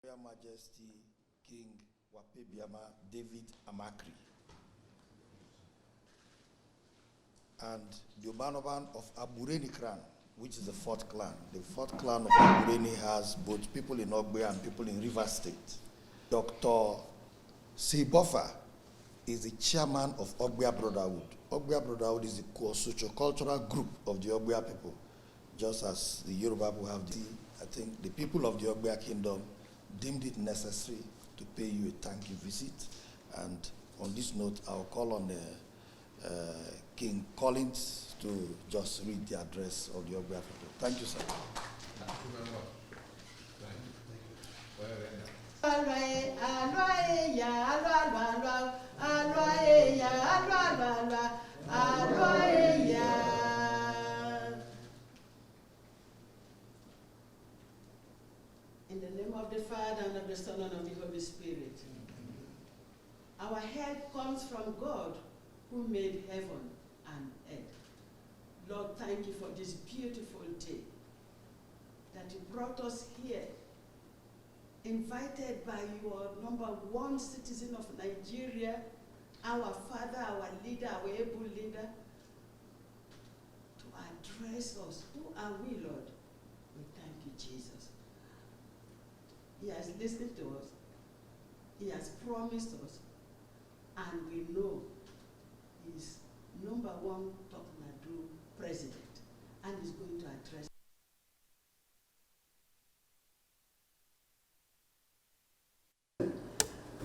Royal Majesty King Wapebiama David Amakri and the Obanoban of Abureni clan, which is the fourth clan. The fourth clan of Abureni has both people in Ogbe and people in Rivers State. Dr. Seibofa is the chairman of Ogbia Brotherhood. Ogbia Brotherhood is the socio-cultural group of the Ogbia people, just as the Yoruba people have the, I think the people of the Auo Kingdom deemed it necessary to pay you a thank you visit. And on this note, I'll call on King Collins to just read the address of the Auo people. Thank you, sir. Thank you very much. Thank you. In the name of the Father, and of the Son, and of the Holy Spirit. Our help comes from God, who made heaven and earth. Lord, thank you for this beautiful day, that you brought us here, invited by your #1 citizen of Nigeria, our father, our leader, our able leader, to address us. Who are we, Lord? We thank you, Jesus. He has listened to us. He has promised us. And we know he is #1 Toknadu president and is going to address.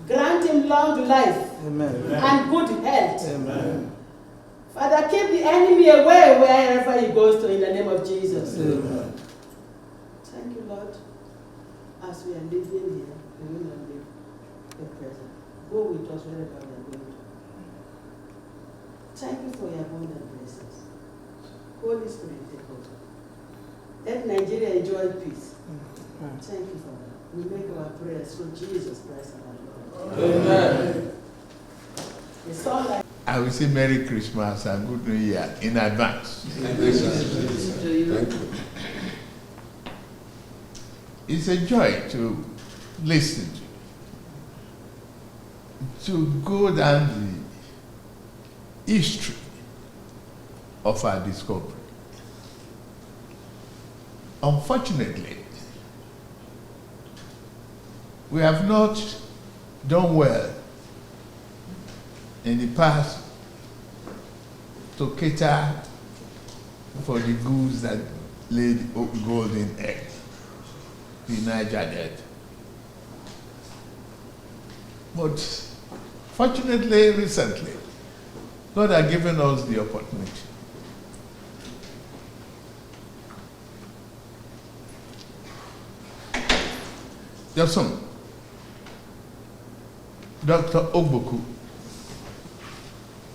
Grant him long life. Amen. And good health. Amen. Father, keep the enemy away wherever he goes to in the name of Jesus. Amen. Thank you, Lord. As we are living here, we will not leave the present. Go with us wherever we are going to. Thank you for your abundant blessings. Holy Spirit, take over. Let Nigeria enjoy peace. Thank you for that. We make our prayers through Jesus Christ our Lord. Amen. It's all like I will say Merry Christmas and Good New Year in advance. Thank you. It's a joy to listen to go down the history of our discovery. Unfortunately, we have not done well in the past to cater for the goods that laid golden egg, the Niger Delta. But fortunately, recently, God has given us the opportunity. Your son, Dr. Ogboku,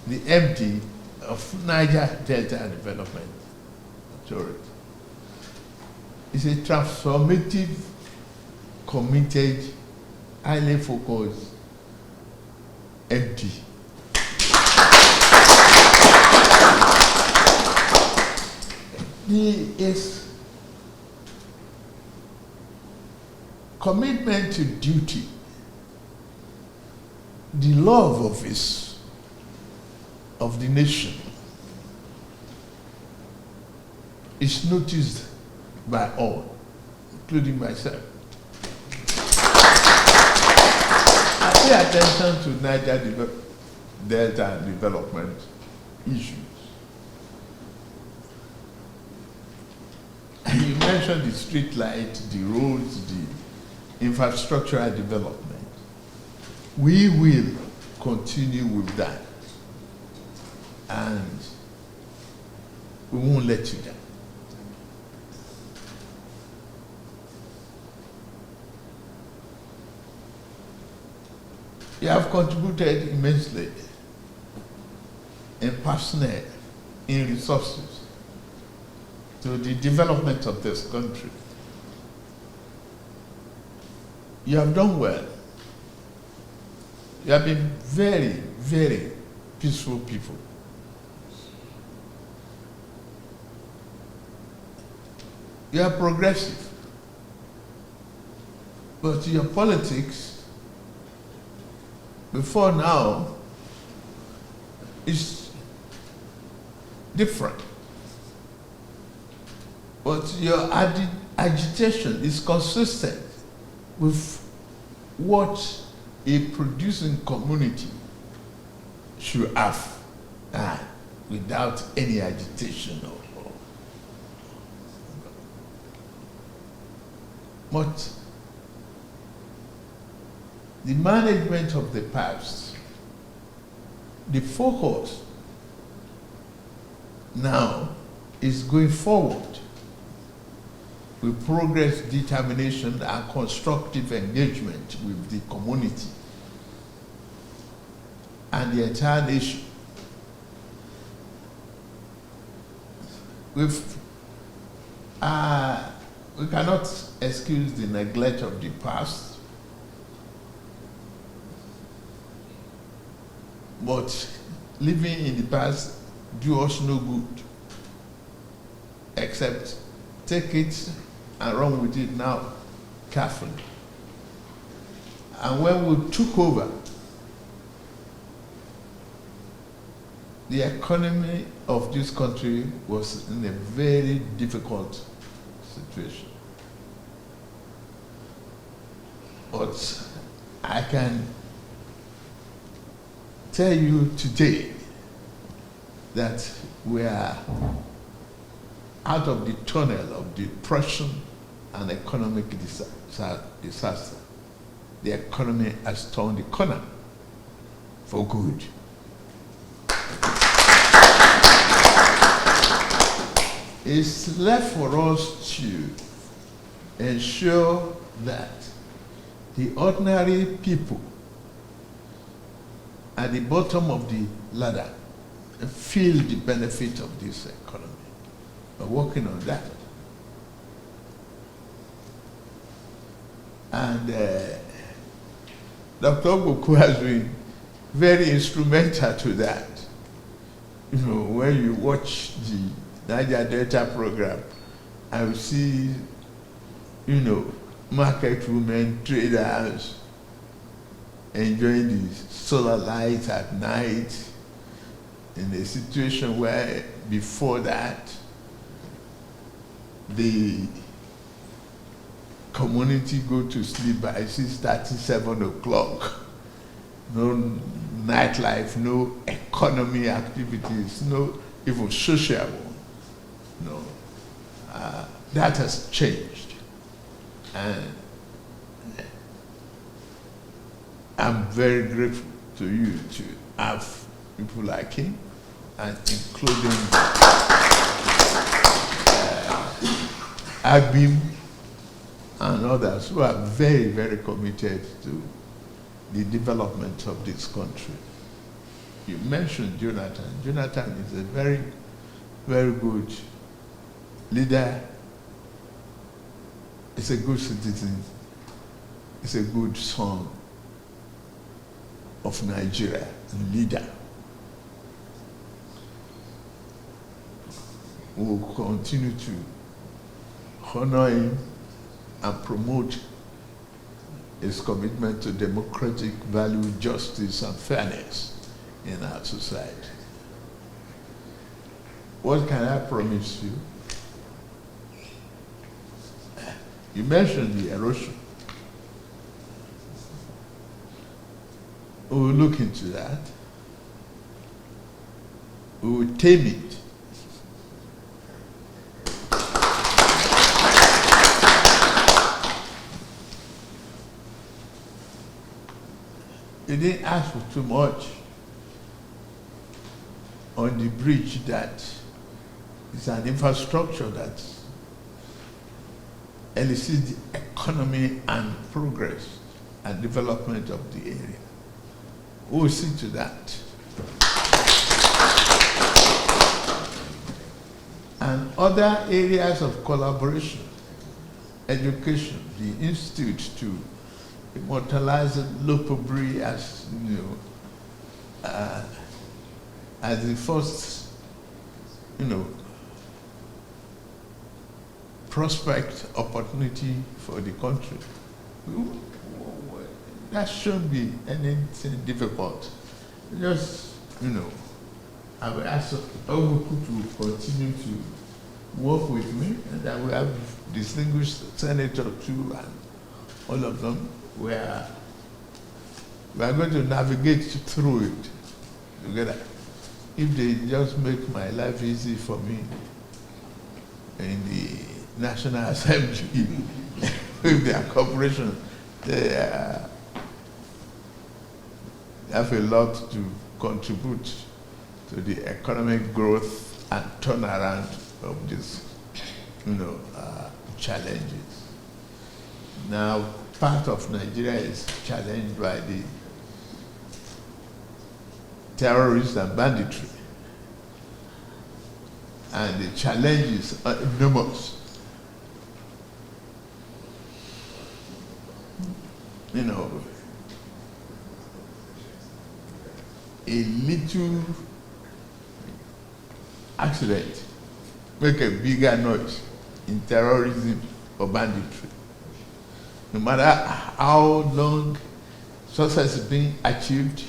the MD of Niger Delta Development Authority, is a transformative, committed, highly focused MD. His commitment to duty, the love of the nation is noticed by all, including myself. I pay attention to Niger Delta development issues. And you mentioned the street light, the roads, the infrastructural development. We will continue with that. And we won't let you down. You have contributed immensely in personnel, in resources, to the development of this country. You have done well. You have been very, very peaceful people. You are progressive. But your politics, before now, is different. But your agitation is consistent with what a producing community should have, without any agitation. But the management of the past, the focus now is going forward with progress, determination, and constructive engagement with the community and the entire nation. We cannot excuse the neglect of the past, but living in the past do us no good, except take it and run with it now carefully. And when we took over, the economy of this country was in a very difficult situation. But I can tell you today that we are out of the tunnel of depression and economic disaster. The economy has turned the corner for good. It's left for us to ensure that the ordinary people at the bottom of the ladder feel the benefit of this economy. We're working on that. And Dr. Mgbeke has been very instrumental to that. You know, when you watch the Niger Delta program, I will see, you know, market women, traders enjoying the solar light at night in a situation where before that the community go to sleep by 6:30, 7 o'clock. No nightlife, no economy activities, no even social one. No, that has changed, and I'm very grateful to you to have people like him, and including Abim and others who are very, very committed to the development of this country. You mentioned Jonathan. Jonathan is a very, very good leader. He's a good citizen. He's a good son of Nigeria, a leader. We will continue to honor him and promote his commitment to democratic value, justice, and fairness in our society. What can I promise you? You mentioned the erosion. We will look into that. We will tame it. You didn't ask for too much on the bridge that is an infrastructure that elicits the economy and progress and development of the area. We will see to that. And other areas of collaboration, education, the Institute to immortalize Lopobri as, you know, as the first, you know, prospect opportunity for the country. That shouldn't be anything difficult. Just, I will ask Auo to continue to work with me, and I will have distinguished senator too, and all of them. We are going to navigate through it together. If they just make my life easy for me in the National Assembly, with their cooperation, they have a lot to contribute to the economic growth and turnaround of these, challenges. Now, part of Nigeria is challenged by the terrorists and banditry, and the challenges are enormous. A little accident make a bigger noise in terrorism or banditry. No matter how long success is being achieved,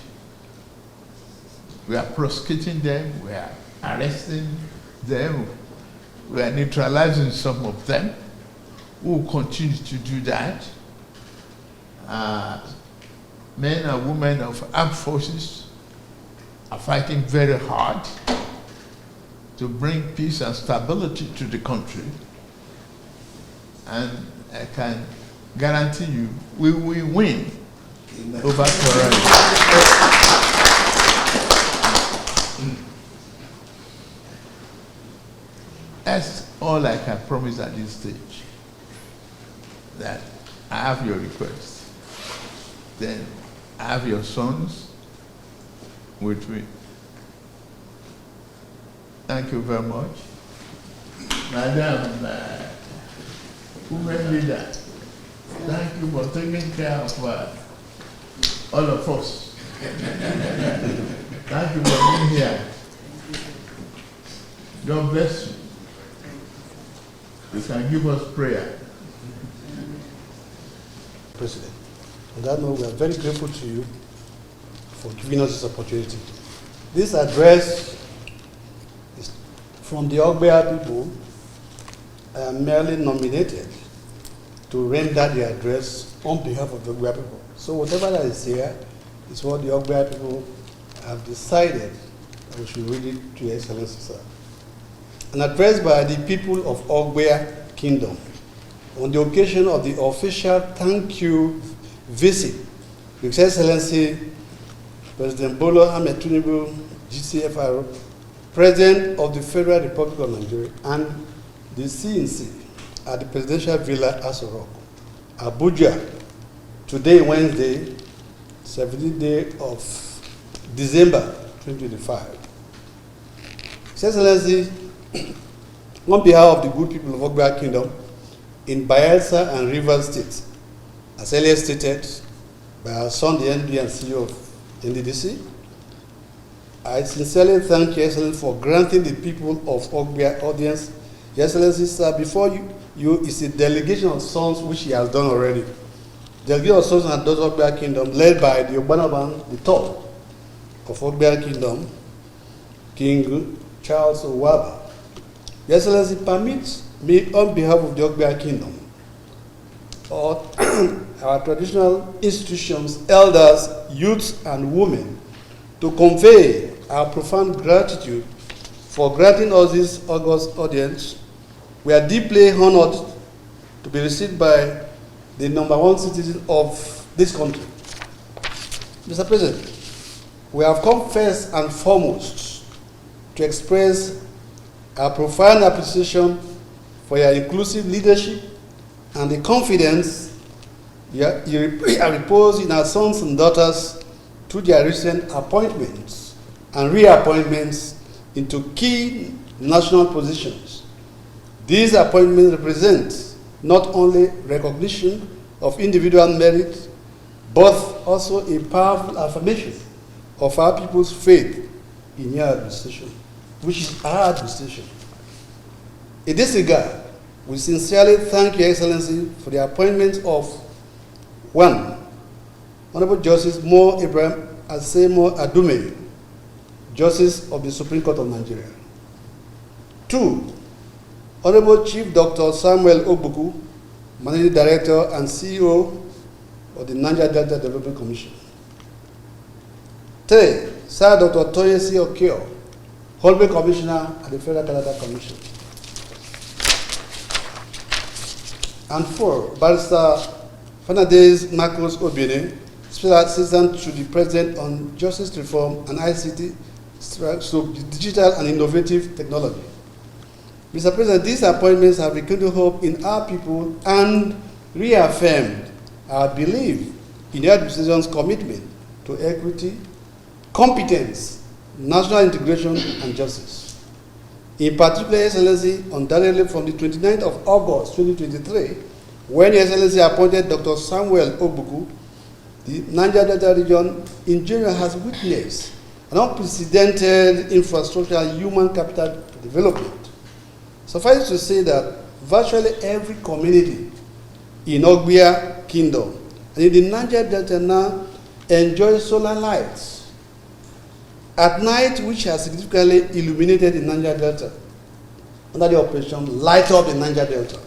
we are prosecuting them, we are arresting them, we are neutralizing some of them. We will continue to do that. Men and women of armed forces are fighting very hard to bring peace and stability to the country. And I can guarantee you, we will win over terrorism. That's all I can promise at this stage. That I have your request. Then I have your sons with me. Thank you very much. Madam Women Leader, thank you for taking care of all of us. Thank you for being here. God bless you. You can give us prayer. President, on that note, we are very grateful to you for giving us this opportunity. This address is from the Ogbea people. I am merely nominated to render the address on behalf of the Ogbea people. So whatever that is here is what the Ogbea people have decided that we should read it to Your Excellency, sir. An address by the people of Auo Kingdom on the occasion of the official thank you visit with His Excellency President Bola Ahmed Tinubu, GCFR, President of the Federal Republic of Nigeria, and the CNC at the Presidential Villa Aso Rock, Abuja, today, Wednesday, 17th day of December 2025. His Excellency, on behalf of the good people of Auo Kingdom in Bayelsa and Rivers States, as earlier stated by our son, the MD and CEO of NDDC, I sincerely thank Your Excellency for granting the people of Auo audience. Your Excellency, sir, before you is a delegation of sons which he has done already. Delegation of sons and daughters of Auo Kingdom, led by the Ogbanaban, the third of Auo Kingdom, King Charles Owaba. Your Excellency, permit me on behalf of the Auo Kingdom, or our traditional institutions, elders, youths, and women, to convey our profound gratitude for granting us this august audience. We are deeply honored to be received by the #1 citizen of this country. Mr. President, we have come first and foremost to express our profound appreciation for your inclusive leadership and the confidence you repose in our sons and daughters through their recent appointments and reappointments into key national positions. These appointments represent not only recognition of individual merit, but also a powerful affirmation of our people's faith in your administration, which is our administration. In this regard, we sincerely thank Your Excellency for the appointment of 1. Honorable Justice Mo Ibrahim Asemo Adume, Justice of the Supreme Court of Nigeria. 2. Honorable Chief Dr. Samuel Ogbuku, Managing Director and CEO of the Niger Delta Development Commission. 3. Sir Dr. Toyesi Okio, Honorable Commissioner at the Federal Canada Commission. And 4. Barrister Fernandez Marcos Obine, Special Assistant to the President on Justice Reform and ICT, so digital and innovative technology. Mr. President, these appointments have rekindled hope in our people and reaffirmed our belief in the administration's commitment to equity, competence, national integration, and justice. In particular, Excellency, undoubtedly from the 29th of August 2023, when Excellency appointed Dr. Samuel Ogbuku, the Niger Delta region in general has witnessed an unprecedented infrastructure and human capital development. Suffice to say that virtually every community in Auo Kingdom and in the Niger Delta now enjoys solar lights at night, which has significantly illuminated the Niger Delta under the operation Light Up the Niger Delta.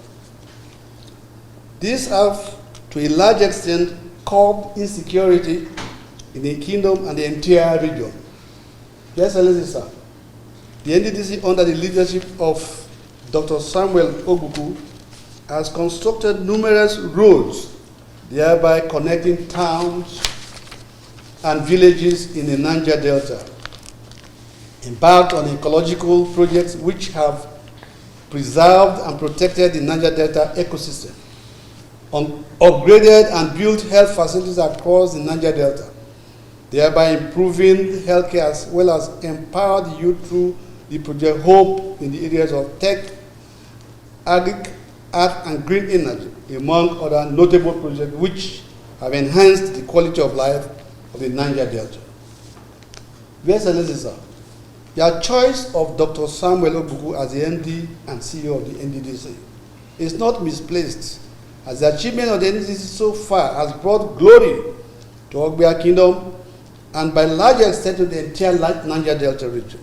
These have, to a large extent, curbed insecurity in the kingdom and the entire region. Yes, sir. The NDDC, under the leadership of Dr. Samuel Ogbuku, has constructed numerous roads, thereby connecting towns and villages in the Niger Delta, embarked on ecological projects which have preserved and protected the Niger Delta ecosystem, upgraded and built health facilities across the Niger Delta, thereby improving healthcare as well as empowered the youth through the Project Hope in the areas of tech, agric, art, and green energy, among other notable projects which have enhanced the quality of life of the Niger Delta. Your Excellency, sir, your choice of Dr. Samuel Ogbuku as the MD and CEO of the NDDC is not misplaced, as the achievement of the NDDC so far has brought glory to Auo Kingdom and by large extent to the entire Niger Delta region.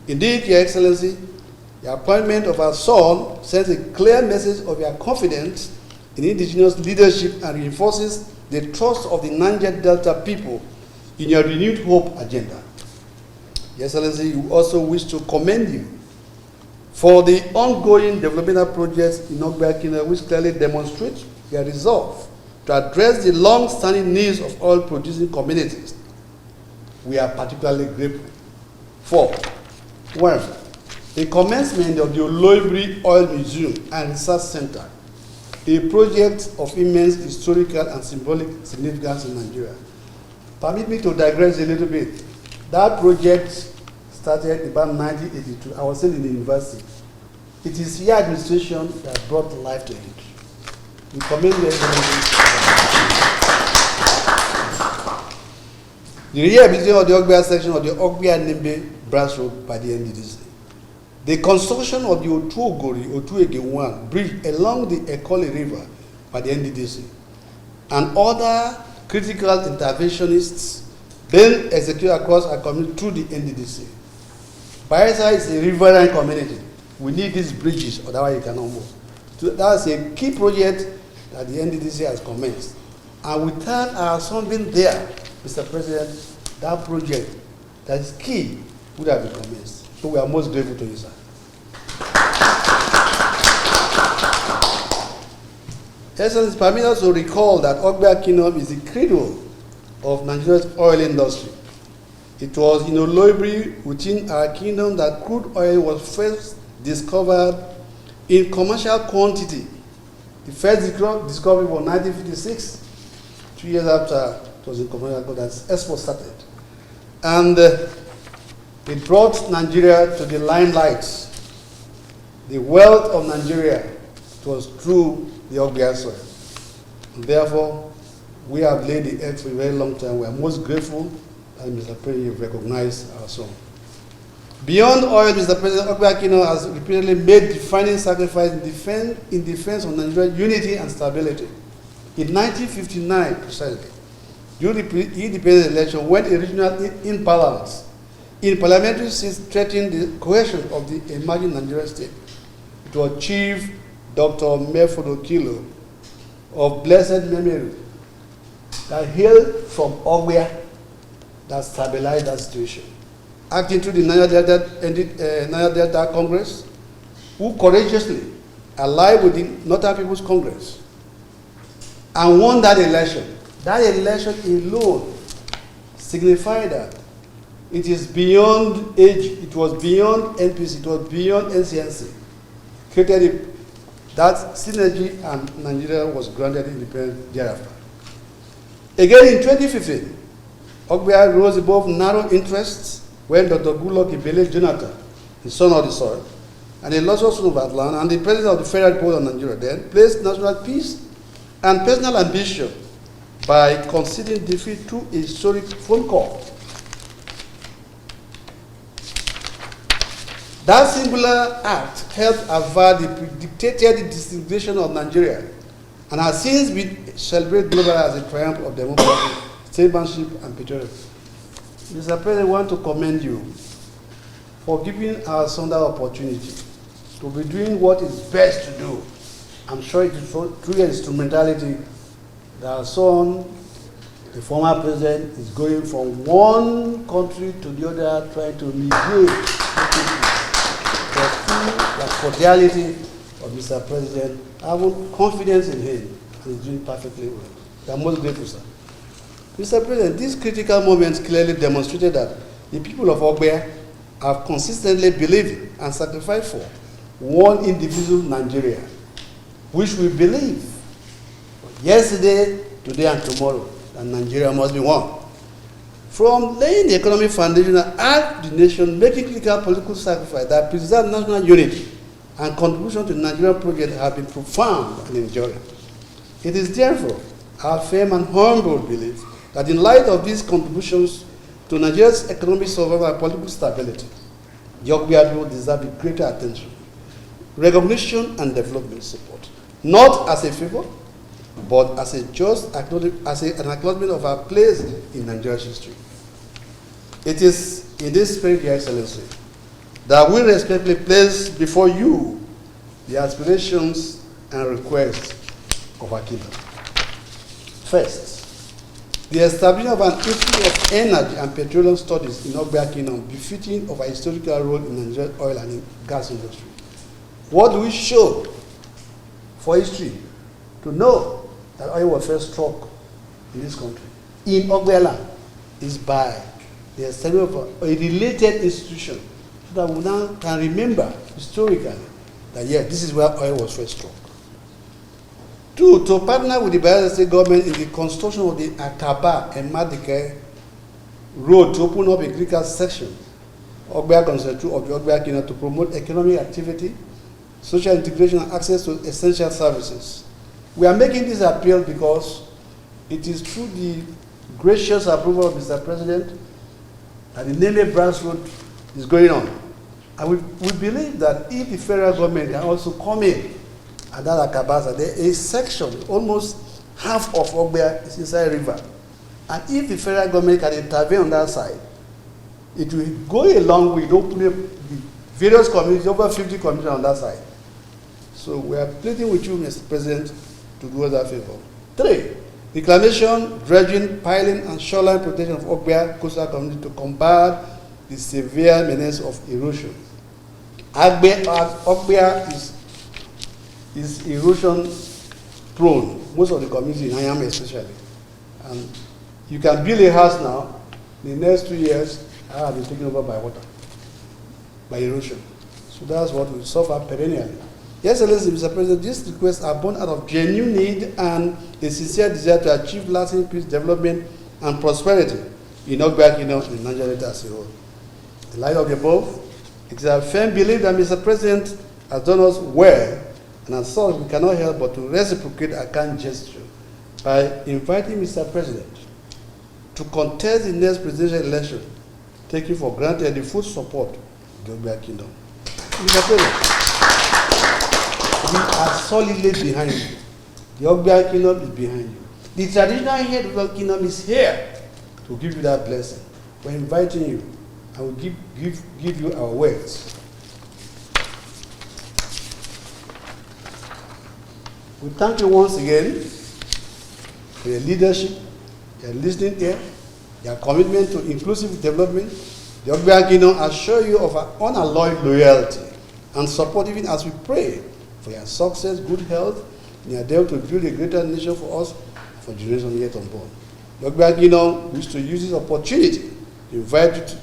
Indeed, Your Excellency, the appointment of our son sends a clear message of your confidence in indigenous leadership and reinforces the trust of the Niger Delta people in your renewed hope agenda. Your Excellency, we also wish to commend you for the ongoing developmental projects in Auo Kingdom, which clearly demonstrate your resolve to address the long-standing needs of oil-producing communities. We are particularly grateful for 1. The commencement of the Oloibiri Oil Museum and Research Center, a project of immense historical and symbolic significance in Nigeria. Permit me to digress a little bit. That project started about 1982. I was still in the university. It is your administration that brought life to it. We commend the The rehabilitation of the Auo section of the Auo Nimbe branch road by the NDDC. The construction of the Otuege-1 bridge along the Ekole River by the NDDC. And other critical interventionists then executed across our community through the NDDC. Bayelsa is a riverine community. We need these bridges, otherwise you cannot move. So that's a key project that the NDDC has commenced. And without our son being there, Mr. President, that project that is key would have been commenced. So we are most grateful to you, sir. Excellency, permit us to recall that Auo Kingdom is the cradle of Nigeria's oil industry. It was in Oloibiri within our kingdom that crude oil was first discovered in commercial quantity. The first discovery was 1956, 2 years after it was in commercial, that's export started. And it brought Nigeria to the limelight. The wealth of Nigeria was through the Auo soil. And therefore, we have laid the egg for a very long time. We are most grateful that Mr. President, you've recognized our son. Beyond oil, Mr. President, Auo Kingdom has repeatedly made defining sacrifices in defense of Nigeria's unity and stability. In 1959, precisely, during the independent election, when a regional imbalance in parliamentary seats threatened the cohesion of the emerging Nigerian state, it was Chief Dr. Mgbeke of blessed memory that hailed from Ogwea that stabilized that situation. Acting through the Niger Delta Congress, who courageously allied with the Northern People's Congress and won that election. That election alone signified that it is beyond age, it was beyond NPC, it was beyond NCNC. Created that synergy, and Nigeria was granted independence thereafter. Again in 2015, Ogwea rose above narrow interests when Dr. Goodluck Ebele Jonathan, the son of the soil, and the lost son of Atlanta, and the president of the Federal Republic of Nigeria then, placed national peace and personal ambition by conceding defeat through a historic phone call. That singular act helped avert the predicted disintegration of Nigeria and has since been celebrated globally as a triumph of democracy, statesmanship, and patriotism. Mr. President, I want to commend you for giving us another opportunity to be doing what is best to do. I'm sure it is through your instrumentality that our son, the former president, is going from one country to the other trying to mediate. But through the cordiality of Mr. President, I have confidence in him and he's doing perfectly well. I'm most grateful, sir. Mr. President, these critical moments clearly demonstrated that the people of Ogwea have consistently believed and sacrificed for one indivisible Nigeria, which we believe yesterday, today, and tomorrow, that Nigeria must be one. From laying the economic foundation and the nation making critical political sacrifice that preserve national unity and contribution to the Nigerian project have been profound and enduring. It is therefore our firm and humble belief that in light of these contributions to Nigeria's economic survival and political stability, the Ogwea people deserve a greater attention, recognition, and development support, not as a favor, but as a just an acknowledgement of our place in Nigeria's history. It is in this spirit, Your Excellency, that we respectfully place before you the aspirations and requests of our kingdom. First, the establishment of an Institute of Energy and Petroleum Studies in Auo Kingdom, befitting of a historical role in Nigerian oil and gas industry. What do we show for history to know that oil was first struck in this country, in Ogwea land, is by the establishment of a related institution, so that we now can remember historically that, yeah, this is where oil was first struck. Two, to partner with the Bayelsa State government in the construction of the Akaba and Madike road to open up a critical section of Ogwea Concentrate of the Auo Kingdom to promote economic activity, social integration, and access to essential services. We are making this appeal because it is through the gracious approval of Mr. President that the Neme Branch Road is going on. And we believe that if the federal government can also come in at that Akabasa, there is a section, almost half of Ogwea is inside river. And if the federal government can intervene on that side, it will go a long way to open up the various communities, over 50 communities on that side. So we are pleading with you, Mr. President, to do us that favor. Three, reclamation, dredging, piling, and shoreline protection of Ogwea coastal community to combat the severe menace of erosion. Ogwea is erosion prone, most of the community in Ayam especially. And you can build a house now, in the next 2 years, I have been taken over by water, by erosion. So that's what we suffer perennially. Yes, Mr. President, these requests are born out of genuine need and a sincere desire to achieve lasting peace, development, and prosperity in Auo Kingdom and Niger Delta as a whole. In light of the above, it is our firm belief that Mr. President has done us well, and as such, we cannot help but to reciprocate a kind gesture by inviting Mr. President to contest the next presidential election, taking for granted the full support of the Auo Kingdom. Mr. President, we are solidly behind you. The Auo Kingdom is behind you. The traditional head of the Auo Kingdom is here to give you that blessing. We're inviting you. I will give you our words. We thank you once again for your leadership, your listening ear, your commitment to inclusive development. The Auo Kingdom assure you of our unalloyed loyalty and support, even as we pray for your success, good health, and your endeavor to build a greater nation for us, for generations yet unborn. The Auo Kingdom wish to use this opportunity to invite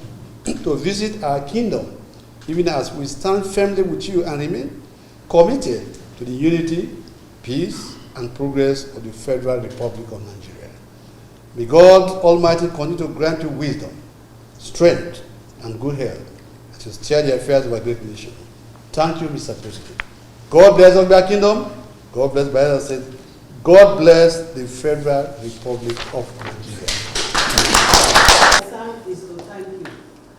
you to visit our kingdom, even as we stand firmly with you and remain committed to the unity, peace, and progress of the Federal Republic of Nigeria. May God Almighty continue to grant you wisdom, strength, and good health as you steer the affairs of our great nation. Thank you, Mr. President. God bless Auo Kingdom. God bless, by as I said, God bless the Federal Republic of Nigeria. Sound is to thank you.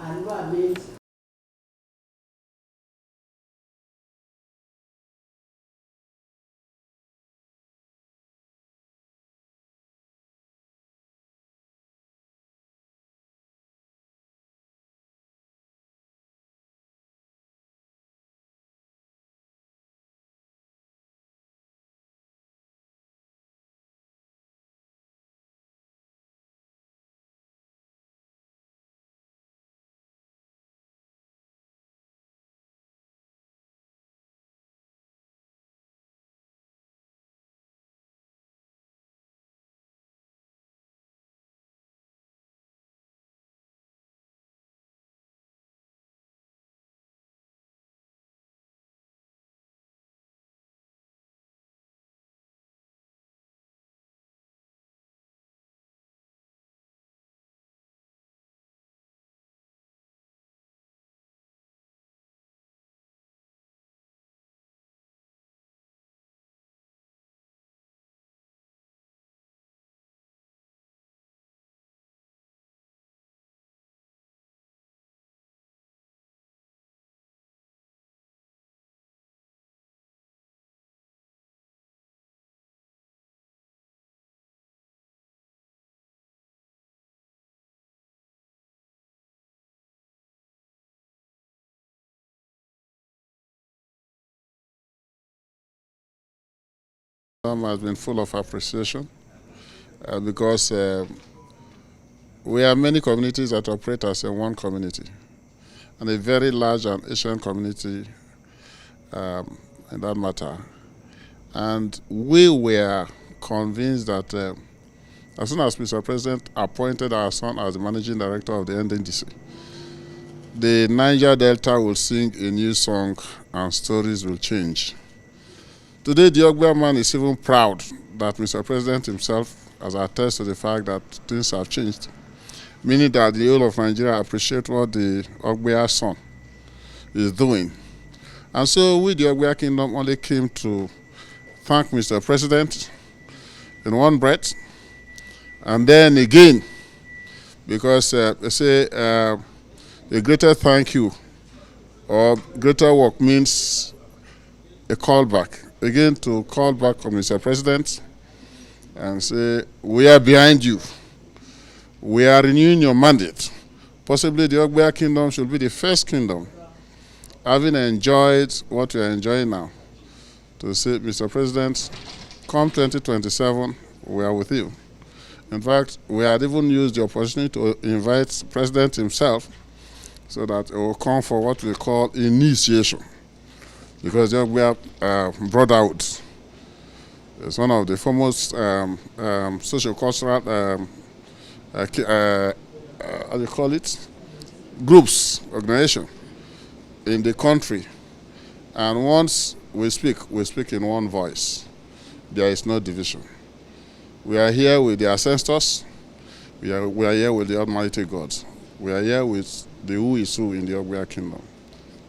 And what means has been full of appreciation because we have many communities that operate as a one community, and a very large and ancient community in that matter. And we were convinced that as soon as Mr. President appointed our son as the managing director of the NDDC, the Niger Delta will sing a new song and stories will change. Today, the Auo man is even proud that Mr. President himself has attested to the fact that things have changed, meaning that the whole of Nigeria appreciate what the Auo son is doing. And so we, the Auo Kingdom, only came to thank Mr. President in one breath, and then again, because they say a greater thank you or greater work means a callback. Again, to call back on Mr. President and say, we are behind you. We are renewing your mandate. Possibly the Auo Kingdom should be the first kingdom, having enjoyed what we are enjoying now, to say, Mr. President, come 2027, we are with you. In fact, we had even used the opportunity to invite the President himself so that it will come for what we call initiation. Because the Auo Brotherhood is one of the foremost social-cultural, how do you call it, groups, organization in the country. And once we speak in one voice. There is no division. We are here with the ancestors. We are here with the Almighty God. We are here with the who is who in the Auo Kingdom.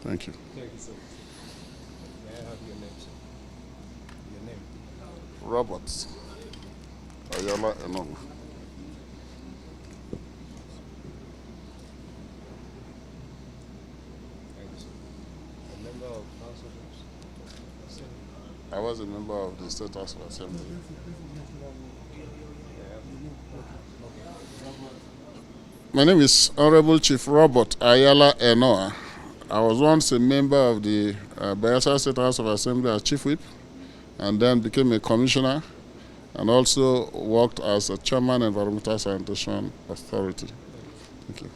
Thank you. Thank you, sir. May I have your name, sir? Your name? Robert Ayala Enogu. Thank you, sir. A member of House of Reps. I was a member of the State House of Assembly. My name is Honorable Chief Robert Ayala Enoa. I was once a member of the Bayelsa State House of Assembly as Chief Whip, and then became a commissioner, and also worked as a chairman Environmental Sanitation Authority. Thank you.